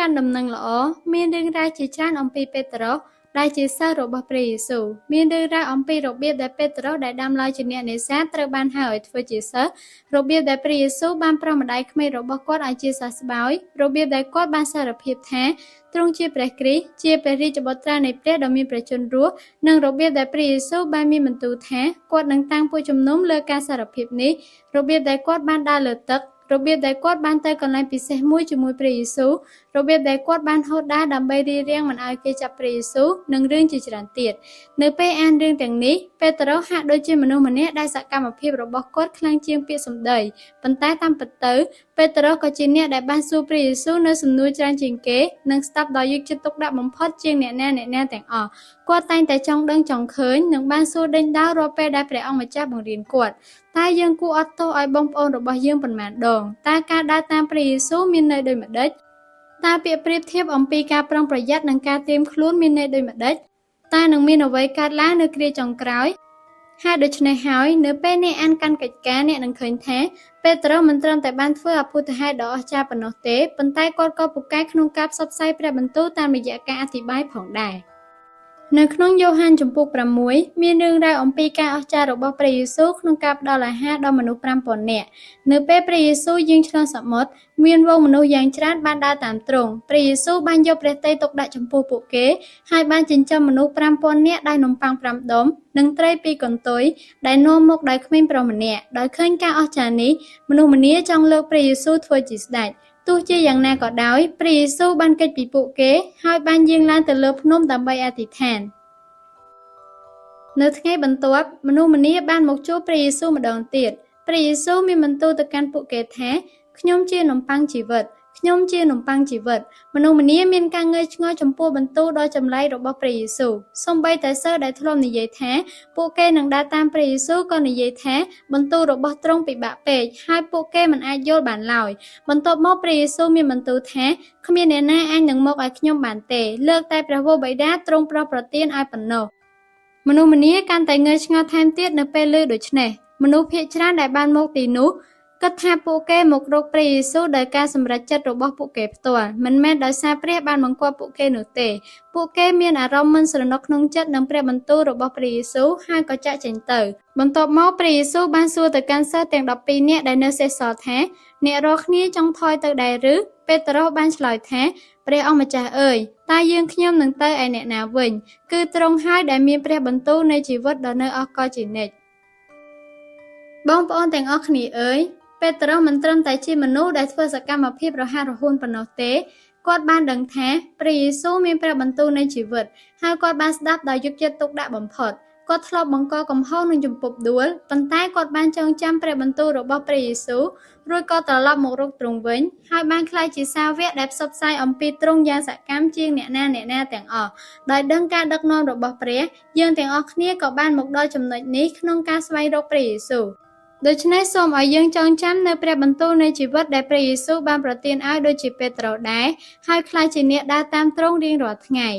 កាន់ដំណឹងល្អមានរឿងរ៉ាវជាច្រើនអំពីពេត្រុសដែលជាសិស្សរបស់ព្រះយេស៊ូវមានរឿងរ៉ាវអំពីរបៀបដែលពេត្រុសដែលដាំឡើយជាអ្នកនេសាទត្រូវបានហៅឲ្យធ្វើជាសិស្សរបៀបដែលព្រះយេស៊ូវបានប្រោសម្ដាយក្មេករបស់គាត់ឲ្យជាសះស្បើយរបៀបដែលគាត់បានសារភាពថាទ្រង់ជាព្រះគ្រីស្ទជាព្រះរាជបុត្រានៃព្រះដ៏មានព្រះជន្មរស់និងរបៀបដែលព្រះយេស៊ូវបានមានបន្ទូលថាគាត់នឹងតាំងពួកជំនុំលើការសារភាពនេះរបៀបដែលគាត់បានដើរលើទឹករបៀបដែលគាត់បានទៅកន្លែងពិសេសមួយជាមួយព្រះយេស៊ូវរបៀបដែលគាត់បានហូតដាដើម្បីរារាំងមិនឲ្យគេចាប់ព្រះយេស៊ូវនិងរឿងជាច្រើនទៀតនៅពេលអានរឿងទាំងនេះពេត្រុសហាក់ដូចជាមនុស្សម្នាក់ដែលសកម្មភាពរបស់គាត់ខ្លាំងជាងពាក្យសម្ដីប៉ុន្តែតាមពិតទៅពេត្រុសក៏ជាអ្នកដែលបានសួរព្រះយេស៊ូវនៅសំណួរច្រើនជាងគេនិងស្ដាប់ដោយយកចិត្តទុកដាក់បំផុតជាងអ្នកណាទាំងអស់គាត់តែងតែចង់ដឹងចង់ឃើញនិងបានសួរដេញដោលរាល់ពេលដែលព្រះអង្គម្ចាស់បង្រៀនគាត់តែយើងគួរអត់ទោសឲ្យបងប្អូនរបស់យើងប៉ុន្មានដងតើការដើរតាមព្រះយេស៊ូវមានន័យដូចម្ដេចតើពាក្យប្រៀបធៀបអំពីការប្រុងប្រយ័ត្ននិងការត្រៀមខ្លួនមានន័យដូចម្ដេចតើនឹងមានអ្វីកើតឡើងនៅគ្រាចុងក្រោយហើយដូច្នេះហើយនៅពេលអ្នកអានកាន់កិច្ចការអ្នកនឹងឃើញថាពេត្រុសមិនត្រឹមតែបានធ្វើអភូតហេតុដ៏អស្ចារ្យប៉ុណ្ណោះទេប៉ុន្តែគាត់ក៏ពូកែក្នុងការផ្សព្វផ្សាយព្រះបន្ទូលតាមរយៈការអធិប្បាយផងដែរនៅក្នុងយ៉ូហានជំពូក6មានរឿងរ៉ាវអំពីការអស្ចារ្យរបស់ព្រះយេស៊ូវក្នុងការផ្ដល់អាហារដល់មនុស្ស 5000 នាក់នៅពេលព្រះយេស៊ូវយាងឆ្លងសមុទ្រមានវងមនុស្សយ៉ាងច្រើនបានដើរតាមទ្រង់ព្រះយេស៊ូវបានយកព្រះទ័យទុកដាក់ចំពោះពួកគេហើយបានចិញ្ចឹមមនុស្ស 5000 នាក់ដោយនំប៉័ង5ដុំនិងត្រី2កន្ទុយដែលនាំមកដោយក្មេងប្រុសម្នាក់ដោយឃើញការអស្ចារ្យនេះមនុស្សម្នាចង់លើកព្រះយេស៊ូវធ្វើជាស្ដេចទោះជាយ៉ាងណាក៏ដោយព្រះយេស៊ូវបានគេចពីពួកគេហើយបានយាងឡើងទៅលើភ្នំដើម្បីអធិដ្ឋាននៅថ្ងៃបន្ទាប់មនុស្សម្នាបានមកជួបព្រះយេស៊ូវម្ដងទៀតព្រះយេស៊ូវមានបន្ទូលទៅកាន់ពួកគេថាខ្ញុំជានំប៉័ងជីវិតខ្ញុំជានំប៉័ងជីវិតមនុស្សម្នាមានការងឿងឆ្ងល់ចំពោះបន្ទូលដ៏ចម្លែករបស់ព្រះយេស៊ូវសូម្បីតែសិស្សដែលធ្លាប់និយាយថាពួកគេនឹងដើរតាមព្រះយេស៊ូវក៏និយាយថាបន្ទូលរបស់ទ្រង់ពិបាកពេកហើយពួកគេមិនអាចយល់បានឡើយបន្ទាប់មកព្រះយេស៊ូវមានបន្ទូលថាគ្មានអ្នកណាអាចនឹងមកឲ្យខ្ញុំបានទេលើកតែព្រះវរបិតាទ្រង់ប្រោសប្រទានឲ្យប៉ុណ្ណោះមនុស្សម្នាកាន់តែងឿងឆ្ងល់ថែមទៀតនៅពេលឮដូច្នេះមនុស្សភាគច្រើនដែលបានមកទីនោះគិតថាពួកគេមករកព្រះយេស៊ូវដោយការសម្រេចចិត្តរបស់ពួកគេផ្ទាល់មិនមែនដោយសារព្រះបានបង្គាប់ពួកគេនោះទេពួកគេមានអារម្មណ៍មិនស្រណុកក្នុងចិត្តនឹងព្រះបន្ទូលរបស់ព្រះយេស៊ូវហើយក៏ចាកចេញទៅបន្ទាប់មកព្រះយេស៊ូវបានសួរទៅកាន់សិស្សទាំង12នាក់ដែលនៅសេសសល់ថាអ្នករាល់គ្នាចង់ថយទៅដែរឬពេត្រុសបានឆ្លើយថាព្រះអង្គម្ចាស់អើយតើយើងខ្ញុំនឹងទៅឯអ្នកណាវិញគឺទ្រង់ហើយដែលមានព្រះបន្ទូលនៃជីវិតដ៏នៅអស់កលជានិច្ចបងប្អូនទាំងអស់គ្នាអើយពេត្រុសមិនត្រឹមតែជាមនុស្សដែលធ្វើសកម្មភាពរហ័សរហួនប៉ុណ្ណោះទេគាត់បានដឹងថាព្រះយេស៊ូវមានព្រះបន្ទូលនៃជីវិតហើយគាត់បានស្ដាប់ដោយយកចិត្តទុកដាក់បំផុតគាត់ធ្លាប់បង្កកំហុសនឹងជំពប់ដួលប៉ុន្តែគាត់បានចងចាំព្រះបន្ទូលរបស់ព្រះយេស៊ូវរួចក៏ត្រឡប់មករកទ្រង់វិញហើយបានក្លាយជាសាវកដែលផ្សព្វផ្សាយអំពីទ្រង់យ៉ាងសកម្មជាងអ្នកណាទាំងអស់ដោយដឹងការដឹកនាំរបស់ព្រះយើងទាំងអស់គ្នាក៏បានមកដល់ចំណុចនេះក្នុងការស្វែងរកព្រះយេស៊ូវដូច្នេះសូមឲ្យយើងចងចាំនៅព្រះបន្ទូលនៃជីវិតដែលព្រះយេស៊ូវបានប្រទានឲ្យដូចជាពេត្រុសដែរហើយក្លាយជាអ្នកដើរតាមទ្រង់រៀងរាល់ថ្ងៃ